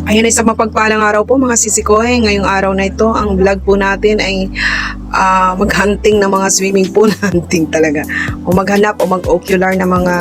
Ayan, isang mapagpalang araw po mga sisikoy. Ngayong araw na ito, ang vlog po natin ay maghunting ng mga swimming pool. Hunting talaga. O maghanap o mag-ocular ng mga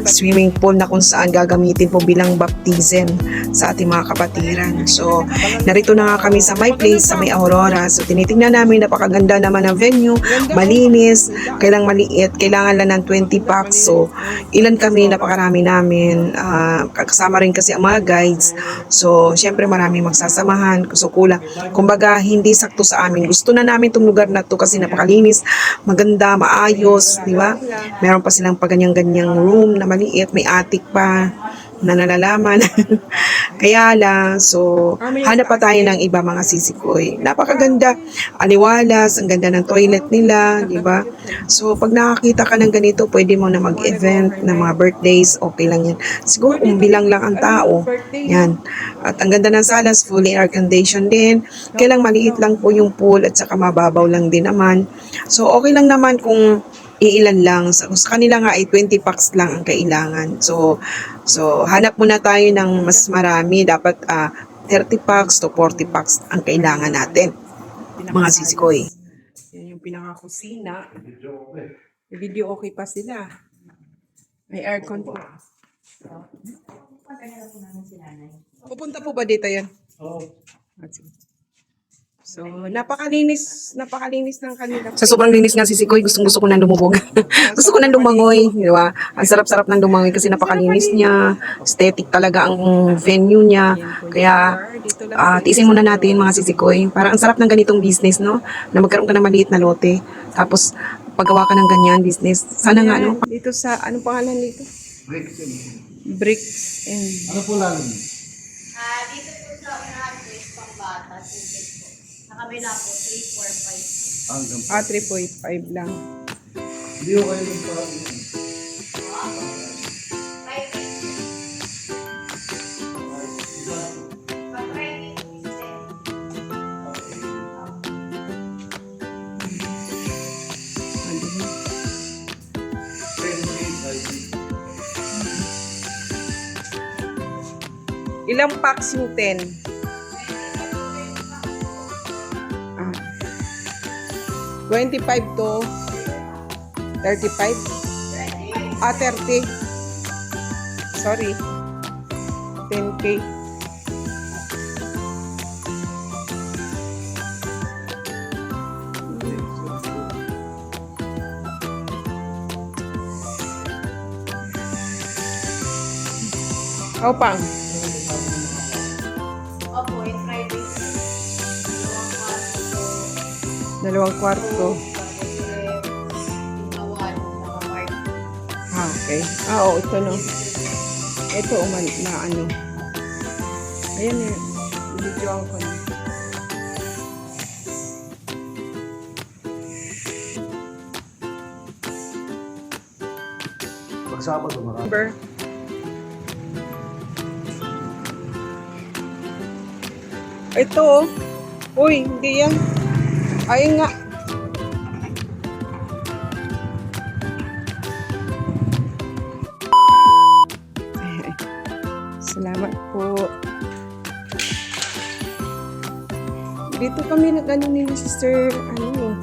swimming pool na kung saan gagamitin po bilang baptism sa ating mga kapatiran. So, narito na nga kami sa my place, sa may Aurora. So, tinitingnan namin, napakaganda naman ang venue, malinis, kailang maliit, kailangan lang ng 20 packs. So, ilan kami, napakarami namin. Kasama rin kasi ang mga guides. So, syempre marami magsasamahan. So, kulang. Kumbaga, hindi sakto sa amin. Gusto na namin itong lugar na to kasi napakalinis, maganda, maayos, di ba? Meron pa silang paganyang-ganyang room na maliit, may attic pa na nalalaman. Kaya lang, so, hanap pa tayo ng iba mga sisikoy. Napakaganda, aliwalas, ang ganda ng toilet nila, di ba? So, pag nakakita ka ng ganito, pwede mo na mag-event ng mga birthdays, okay lang yan. Siguro kung bilang lang ang tao, yan. At ang ganda ng salas, fully air-conditioned din. Kailang maliit lang po yung pool at saka mababaw lang din naman. So, okay lang naman kung iilan lang. Sa kanila nga ay 20 packs lang ang kailangan. So hanap muna tayo ng mas marami. Dapat 30 packs to 40 packs ang kailangan natin. Mga sisikoy. Yan yung pinaka-kusina. May video okay pa sila. May aircon po. Pupunta po ba dito yan? Oo. So, napakalinis ng kanila. Sa sobrang linis nga sisikoy, gustong-gusto ko nang lumubog. Gusto ko nang lumangoy, di ba? Ang sarap-sarap nang lumangoy kasi napakalinis niya. Aesthetic talaga ang venue niya. Kaya, tiisin muna natin mga sisikoy. Parang ang sarap ng ganitong business, no? Na magkaroon ka ng maliit na lote. Tapos, paggawa ka ng ganyan business. Sana nga, no? Dito sa, anong pangalan dito? Bricks and... Ano po lang? Dito po sa unahan po is pang-bata, 2 po. Sa kabila po, 3, 4, 5. 3.5 lang. Hindi ko kayo nagparang yun. Ilang packs yung 10? 25 to 35? 30. Sorry. 10K. Pang. Opo, yung Friday. 2 kwarto. Okay. Oo, ito no. Ito, na ano. Ayan eh. Bibidyoan ko na. Magsama ito marami. Number. Ito oh. Uy, hindi yan. Ayun nga. Salamat po. Dito kami nag-ano ni Sister, ano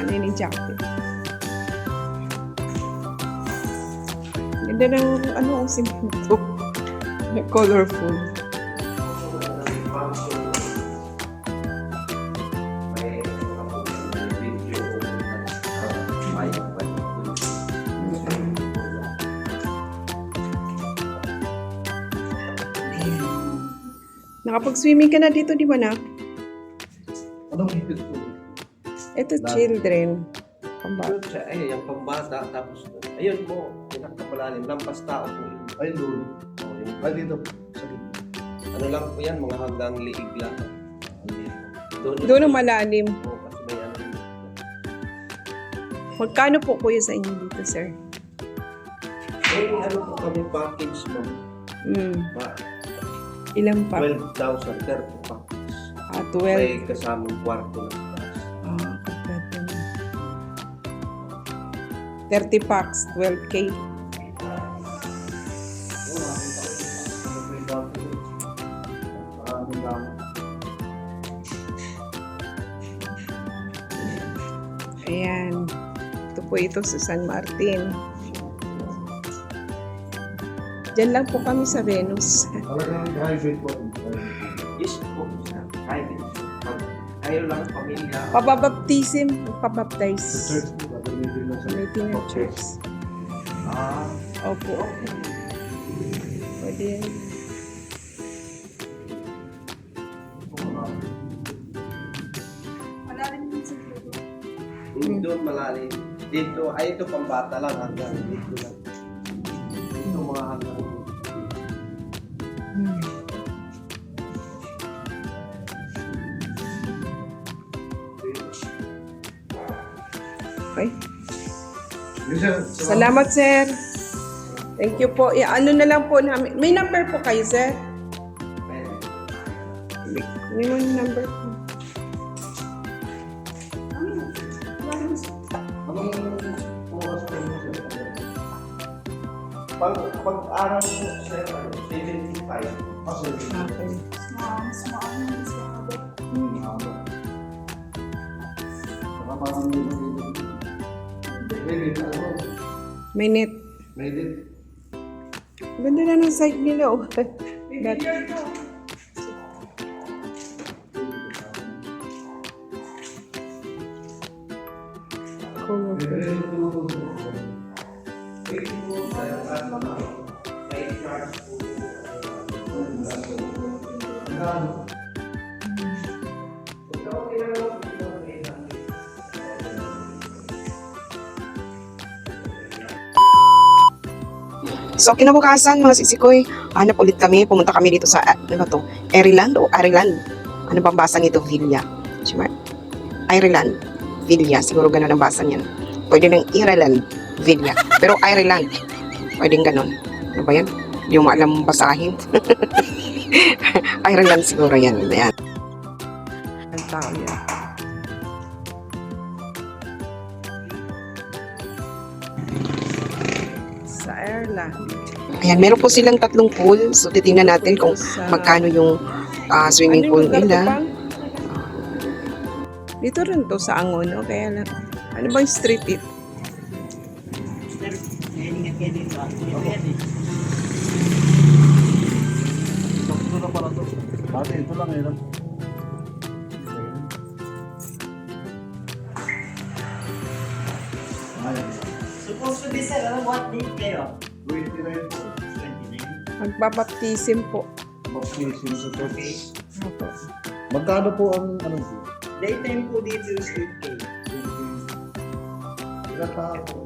ni jacket. Ganda ng, simento. Colorful. Nakapag-swimming ka na dito, di ba na? Anong higit po? Ito, children. Pambata. Ay, yung pambata. Tapos, ayun mo, pinakapalalim. Lampas tao po yun. Ay, doon. Oh, yun. Ay, dito. Sa dito. Ano lang po yan, mga hanggang liig lang. Doon ang malalim. Oo, kasi may ano. Magkano po kuya sa inyo dito, sir? Eh, ano po kami package mo? Ilang pa? 12,000, 30 packs. 12. May kasamang kwarto ng taas. Kompleto na. 30 packs, 12K. po ito sa San Martin. Diyan lang po kami sa Venus. Talagang private po. Yes po. Private. Pag kayo lang, pamilya. Pababaptism, Sa pabaptize. church po, gagamitin na sa Gamitin ng church. Ah, Opo. Pwede yan. doon malalim. Dito, ay ito pambata lang hanggang dito lang. Dito mga hanggang Okay. Yes, sir. Salamat, sir. Thank you po. Ano na lang po namin. May number po kayo, sir? May one number po. Anong oras po mo, sir? Pag-araw po, sir, 75. Kasi, Okay. baka parang may mag-ibig. Maybe, ano? May net. Maybe. Ganda na ng site nila, oh. Cool. So, kinabukasan, mga sisikoy, hanap ulit kami. Pumunta kami dito sa, ano ba to? Ireland o Ireland? Ano bang basa nito? Villa. Sure. Ireland. Villa. Siguro ganun ang basa niyan. Pwede ng Ireland. Villa. Pero Ireland. Pwedeng ganun. Ano ba yan? Hindi mo alam basahin. Ireland siguro yan. Ayan. Ang tao yan. Sa Ireland. Ayan, meron po silang 3 pool. So, titingnan natin kung magkano yung swimming pool nila. Dito rin to sa Angono, kaya lang. Ano ba yung street it? Sakto na pala to. Dati ito lang eh. Ayan. Supposed to be sir, what date kayo? 29 po. 29. Magbabaptism po. Baptism sa Okay. church. Opo. Magkano po ang ano po? Daytime po dito is 8K. Ilang tao po?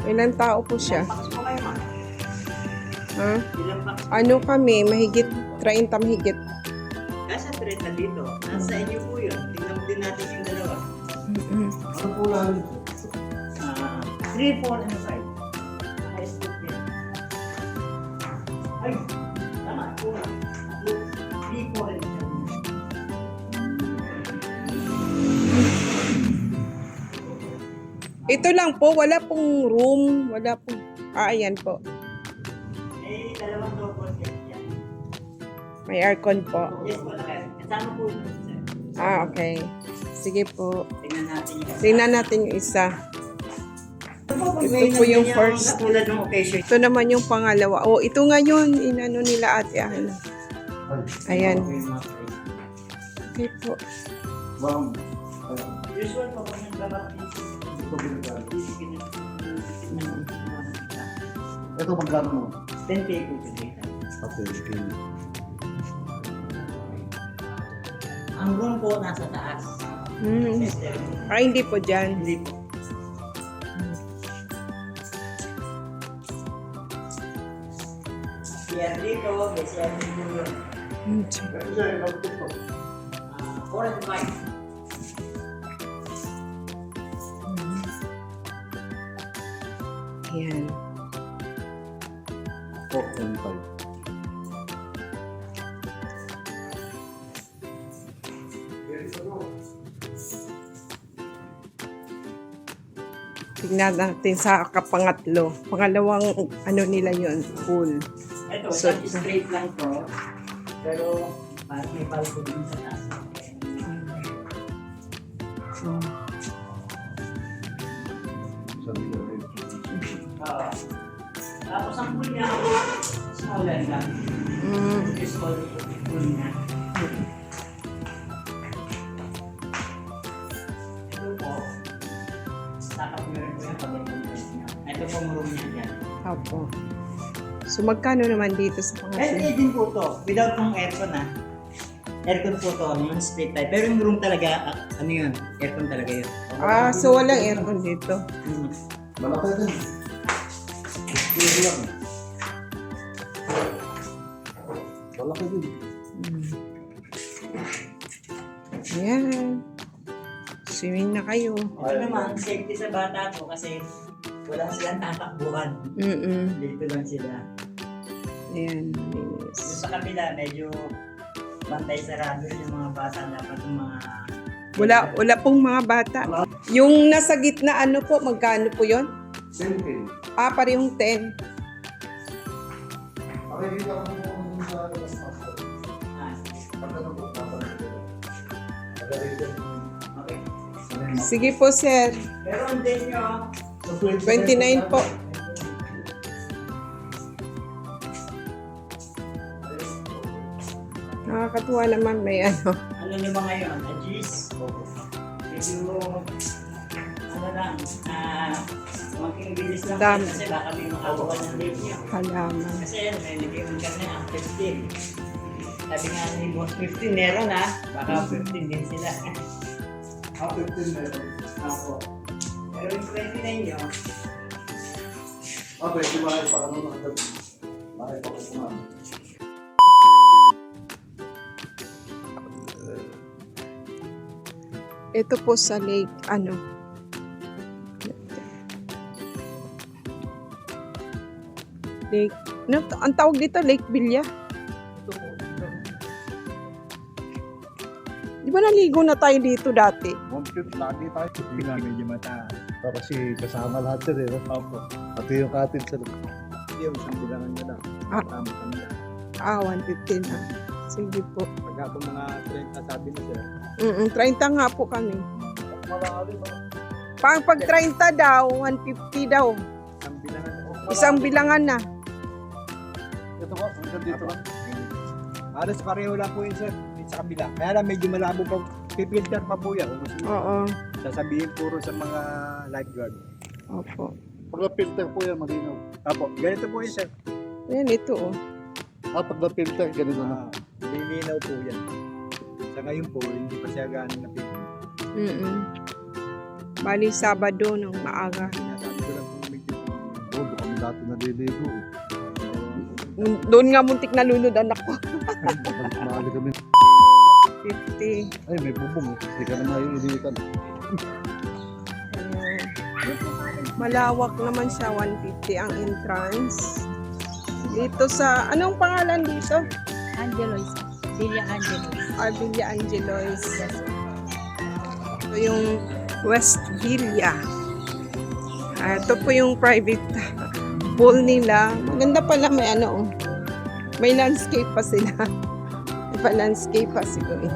Ilang tao po siya? Paks po kayo ma. Ha? Ilang paks? Ano kami? Mahigit 30 mahigit. Nasa 30 dito. Nasa inyo po yun. Tingnan din natin yung dalawa. Ano po lang? 3, 4, and 5. High school yan. Ay, tama. 3, 4, and 5. Ito lang po, wala pong room, wala pong, ayan po. Eh, dalawang double set yan. May aircon po. Yes po, kasama po yun, sir. Okay. Sige po. Tingnan natin yung Tingnan natin yung isa. Ito po yung first. Katulad ng occasion. Ito naman yung pangalawa. Oh, ito nga yun. Inano nila ate. Ano. Ayan. Okay po. Wow. Usual po kung nagbabaptism. Ito binigay. Isipin Ito magkano mo? 10K po today. Okay. Ang room po nasa taas. Hindi po dyan. Hindi po. CR dito, may CR dito yun. Sir, ilang po? 4 and 5. Ayan. 4.5. Tignan natin sa kapangatlo. Pangalawang ano nila yon pool. Ito, So, straight lang to. Pero, parang may balcony sa taas. Oo. Tapos ang pool niya, smaller lang. Small pool niya. Ito po, nakap meron po yung pag-invest niya. Ito po ang room niya dyan. Opo. So, magkano naman dito sa mga Din po to, without pong aircon Aircon po to, yung split type. Pero yung room talaga, ano yun, aircon talaga yun. So walang aircon dito. Malaki din. Ito lang. Malaki din. Yan. Swimming na kayo. Ito naman, safety sa bata ko kasi wala silang tatakbuhan. Dito lang sila. Ayan. Doon sa kabila, medyo bantay sarado yung mga bata. Dapat yung mga... Wala pong mga bata. Yung nasa gitna, ano po, magkano po yun? 10K. Parehong 10. Pakikita ko mo sa labas master. Ah, Pagkano po, papalit ko. Pagkano okay. Sige po, sir. Pero ang date nyo, 29 po. Nakakatuwa naman may ano. ano nyo ba ngayon? Ajis? Medyo, ano lang, makikibilis lang Dami. kasi baka may makakuha ng date nyo. Halaman. Kasi yan, may nag-iwan kami ang 15. Sabi nga ni Boss 15 meron baka 15 din sila. 15 meron. Ako. Pero yung 29 nyo, Pwede mahal pa ano ng gabi. Mahal pa ko kumain. Ito po sa lake, ano. Lake, ano, ang tawag dito, Lake Villa. Di ba naligo na tayo dito dati? 150 lagi tayo. Hindi nga medyo mata. Kasi kasama lahat yun eh. Opo. Pati yung cottage sa loob. Yung isang bilangan nyo lang. Ah. Tama kami lang. 115 na. Sige po. Pagka po mga 30 sabi na sir. 30 nga po kami. Malaki ba? Pag 30 daw, 150 daw. Isang bilangan. Isang bilangan na. Ito po, hanggang dito lang. Halos pareho lang po yun sir, dito sa kabila. Kaya lang medyo malabo pa, pipilter pa po yan. Kung gusto nyo, Oo. sasabihin puro sa mga lifeguard. Opo. Pag na-filter po yan, malinaw. Apo, ganito po yun sir. Ayan, ito oh. Pag na-filter, ganito na. Lilinaw po yan. Sa ngayon po, hindi pa siya gano'n napipil. Bali, Sabado ng maaga. Sinasabi ko lang po medyo. Oo, doon kami dati naliligo. Doon nga muntik nalunod anak ko. Balik maali kami. 50. Ay, may bubong. Hindi ka na maiinitan. Ayan. Malawak naman siya, 150 ang entrance. Dito sa, anong pangalan dito? Angelois. Villa Angelois. Villa Angelois. Ito yung West Villa. Ito po yung private pool nila. Maganda pala, may ano, oh. May landscape pa sila. May pa landscape pa siguro.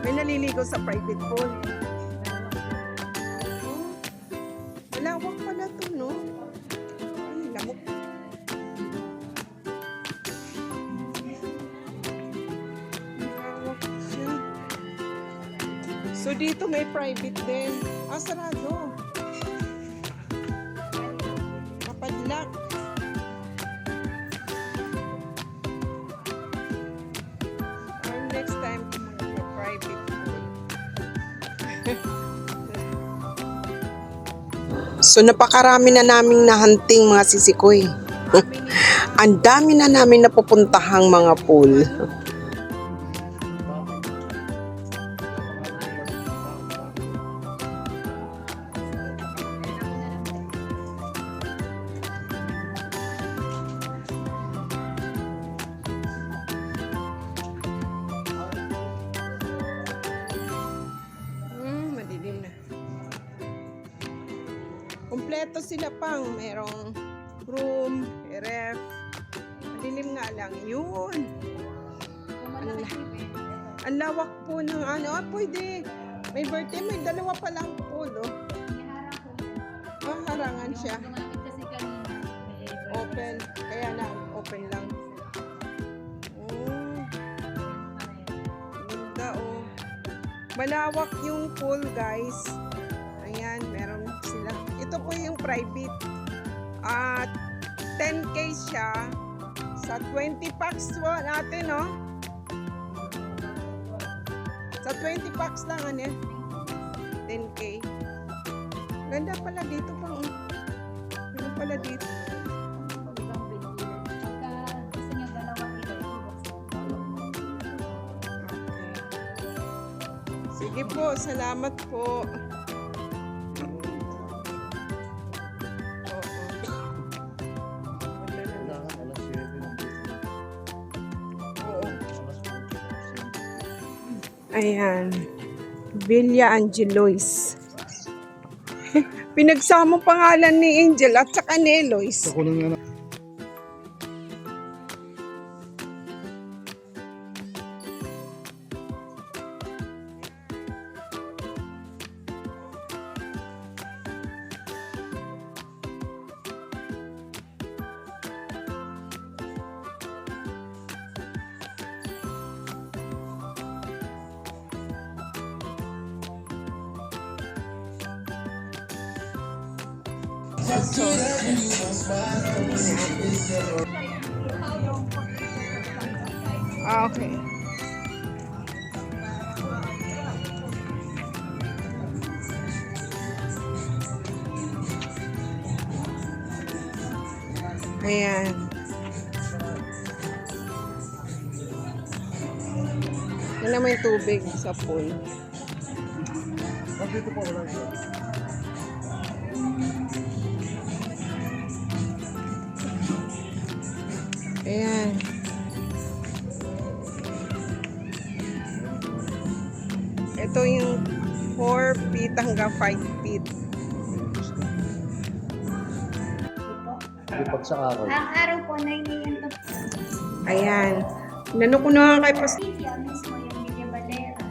May naliligo sa private pool. Malawak pala to, no? Ano, lamok. Malawak siya. So, dito may private din. Sarado. Kapadlak. Next time, private pool. So napakarami na naming nahunting mga sisikoy. Ang dami na namin napupuntahang mga pool. Madilim na. Kompleto sila pang. Merong room, ref. Madilim nga lang. Yun. Ang lawak po ng ano. Ah, pwede. May birthday. May dalawa pa lang pool. Oh. Harangan siya. Gumamit kasi kanina. Open. Kaya lang. Open lang. Oh. Ganda oh. Malawak yung pool guys. Ayan. Meron sila. Ito po yung private. At 10K siya. Sa 20 packs po natin, no? Sa 20 packs lang, ano? 10K. Ganda pala dito pang. Ganda pala dito. Pagka gusto niya dalawang Sige po, salamat po. Kailangan alas 7 ng Oo. alas 8. Ayan. Villa Angelois. Pinagsama pangalan ni Angel at saka ni Eloise. Ako nang ano. Ah, okay. Ayan. Yan naman yung tubig sa pool. Dito po wala ito. Ayan. Ito yung 4 feet hanggang 5 feet. Hindi pag sa araw. Ang araw po, 9 a.m. to Ayan. Nano ko na nga kay Pas... yan mismo yung Villa Valera.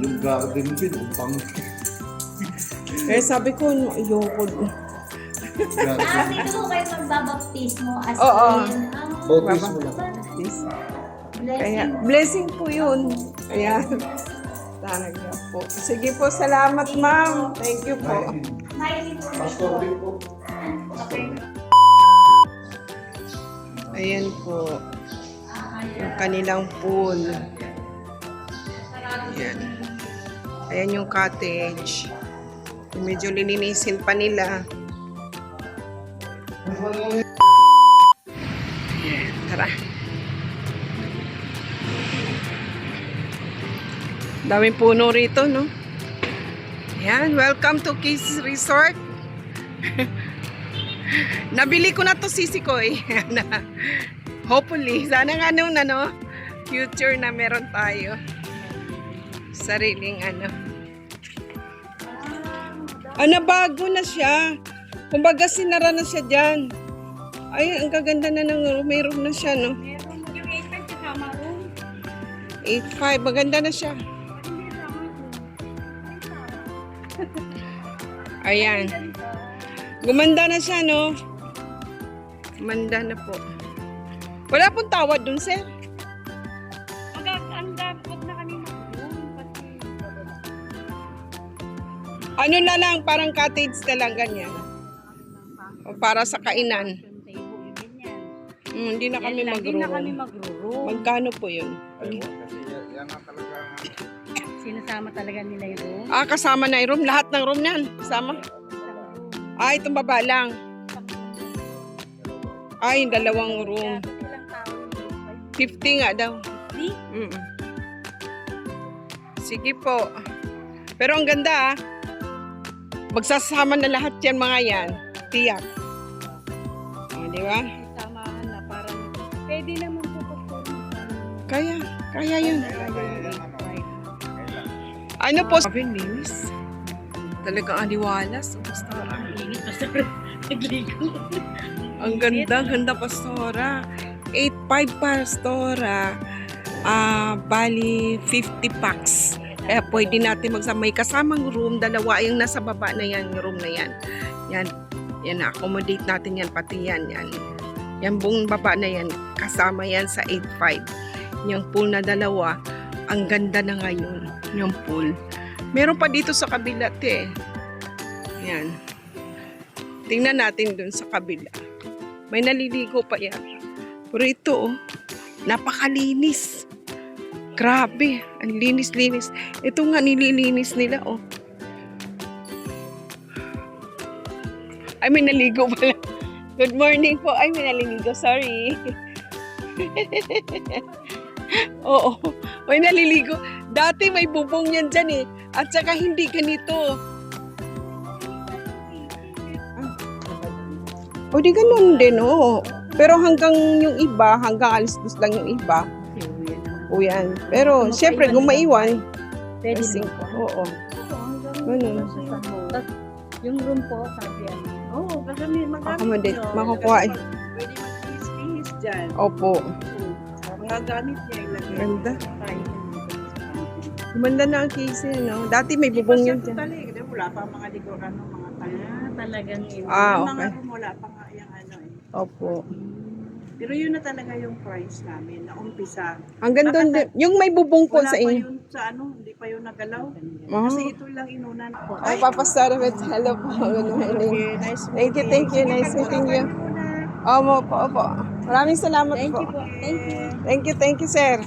Yung garden din, ang pang Eh, sabi ko, ayoko. Dito po kayo magbabaptismo as Oo. in. Bautismo lang. Kaya, Blessing. blessing po yun. Ayan. Talaga po. Sige po, salamat ma'am. Thank you po. May po. Pastor din po. Okay. Ayan po. Yung kanilang pool. Ayan. Ayan yung cottage. Medyo lininisin pa nila. Ayan, tara. Daming puno rito, no? Ayan, welcome to Keys Resort. Nabili ko na to sisi ko eh. Hopefully, sana nga nung ano, future na meron tayo. Sariling ano. Bago na siya. Kumbaga sinara na siya dyan. Ay, ang kaganda na ng room. May room na siya, no? Meron yung 8.5 kasama room. 8.5. Maganda na siya. Ayan. Gumanda na siya, no? Gumanda na po. Wala pong tawad dun, sir. Huwag na kami mag-room. Ano na lang, parang cottage na lang, ganyan. O para sa kainan. Hindi na kami mag-room. mag-room. Magkano po yun? Sinasama talaga nila yung room. Ah, kasama na yung room. Lahat ng room yan. Kasama. Ah, itong baba lang. Ay, yung dalawang room. Ilang tao yung room? 50 nga daw. 50? Mm. Sige po. Pero ang ganda ah. Magsasama na lahat yan mga yan. Tiyak. Oh, di ba? Samahan na parang pwede naman po Kaya yun. Ano po? Sabi, linis. Talagang aliwalas. Basta Init, mas Pastor. Nagligo. Ang ganda Pastora. 8.5 Pastora. Bali 50 packs. Kaya pwede natin may kasamang room, dalawa yung nasa baba na yan, room na yan. Yan na-accommodate natin yan, pati yan. Yan buong baba na yan, kasama yan sa 8.5. Yung pool na dalawa, ang ganda na ngayon, yung pool. Meron pa dito sa kabila, te. Yan. Tingnan natin dun sa kabila. May naliligo pa yan. Pero ito, napakalinis. Grabe, ang linis-linis. Ito nga nililinis nila, oh. Ay, may naligo pala. Good morning po. Ay, may naliligo. Sorry. Oo, may naliligo. Dati may bubong yan dyan eh. At saka hindi ganito. O di ganun din, oh. Pero hanggang yung iba, hanggang alas 2 lang yung iba. O yan. Pero, syempre, kung maiwan, Pwede kasi, mo po. oo. Ganun. Yung room po, sabi yan. Oo, kasi may Accommodate, makukuha eh. Pwede mag-finish dyan. Opo. Mga gamit niya ilagay. Ganda. Gumanda na ang case, no? Dati may bubong yun dyan. Talaga, wala pa mga likuran ng mga tayo. Talagang yun. Ah, Yung okay. mga room, wala pa nga yung ano eh. Opo. Pero yun na talaga yung price namin, na umpisa. Hanggang doon din. Yung may bubong po Wala sa pa inyo. yun sa ano, hindi pa yun nagalaw. Oh. Kasi ito lang inunan po. Ay, Papa Starvet. Hello po. Good morning. Nice Thank you, thank you. Nice meeting you. Opo, opo. Maraming salamat po. Thank you po. Thank you. Thank you, sir.